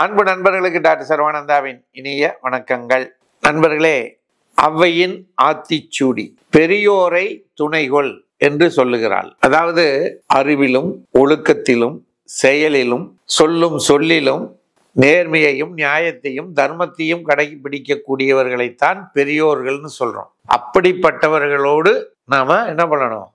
அன்பு நண்பர்களுக்கு டாக்டர் சர்வானந்தாவின் இனிய வணக்கங்கள். நண்பர்களே, ஔவையின் ஆத்திச்சூடி பெரியோரை துணைகொள் என்று சொல்லுகிறாள். அதாவது அறிவிலும் ஒழுக்கத்திலும் செயலிலும் சொல்லும் சொல்லிலும் நேர்மையையும் நியாயத்தையும் தர்மத்தையும் கடைபிடிக்கக்கூடியவர்களைத்தான் பெரியோர்கள்னு சொல்றோம். அப்படிப்பட்டவர்களோடு நாம என்ன பண்ணணும்?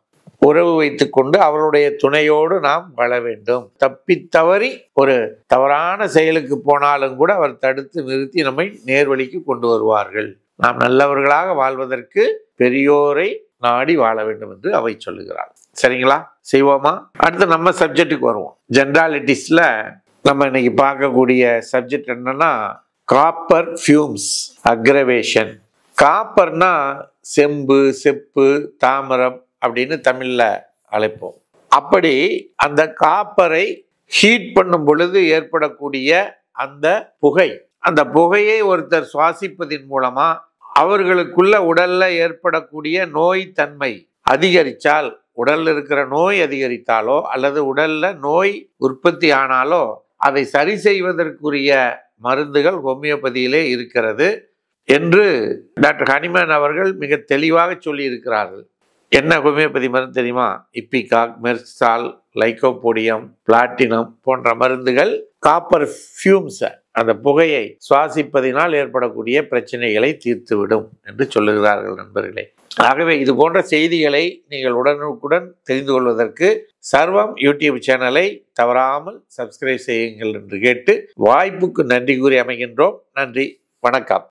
உறவு வைத்துக் கொண்டு அவருடைய துணையோடு நாம் வாழ வேண்டும். தப்பித்தவறி ஒரு தவறான செயலுக்கு போனாலும் கூட அவர் தடுத்து நிறுத்தி நம்மை நேர்வழிக்கு கொண்டு வருவார்கள். நாம் நல்லவர்களாக வாழ்வதற்கு பெரியோரை நாடி வாழ வேண்டும் என்று அவை சொல்லுகிறார். சரிங்களா? செய்வோமா? அடுத்து நம்ம சப்ஜெக்டுக்கு வருவோம். ஜெனராலிட்டிஸ்ல நம்ம இன்னைக்கு பார்க்கக்கூடிய சப்ஜெக்ட் என்னன்னா காப்பர் ஃபியூம்ஸ் அக்ரவேஷன். காப்பர்னா செம்பு, செப்பு, தாமிரம் அப்படின்னு தமிழ்ல அழைப்போம். அப்படி அந்த காப்பரை ஹீட் பண்ணும் பொழுது ஏற்படக்கூடிய அந்த புகை, அந்த புகையை ஒருத்தர் சுவாசிப்பதின் மூலமா அவர்களுக்குள்ள உடல்ல ஏற்படக்கூடிய நோய் தன்மை அதிகரித்தால், உடல்ல இருக்கிற நோய் அதிகரித்தாலோ அல்லது உடல்ல நோய் உற்பத்தி ஆனாலோ அதை சரி செய்வதற்குரிய மருந்துகள் ஹோமியோபதியிலே இருக்கிறது என்று டாக்டர் ஹனிமேன் அவர்கள் மிக தெளிவாக சொல்லி இருக்கிறார்கள். என்ன ஹோமியோபதி மருந்து தெரியுமா? இப்பிகாக், மெர்சால், லைகோபோடியம், பிளாட்டினம் போன்ற மருந்துகள் காப்பர் ஃபியூம்ஸ், அந்த புகையை சுவாசிப்பதினால் ஏற்படக்கூடிய பிரச்சனைகளை தீர்த்துவிடும் என்று சொல்லுகிறார்கள் நண்பர்களே. ஆகவே இது போன்ற செய்திகளை நீங்கள் உடனுக்குடன் தெரிந்து கொள்வதற்கு சர்வம் யூடியூப் சேனலை தவறாமல் சப்ஸ்கிரைப் செய்யுங்கள் என்று கேட்டு வாய்ப்புக்கு நன்றி கூறி அமைகின்றோம். நன்றி, வணக்கம்.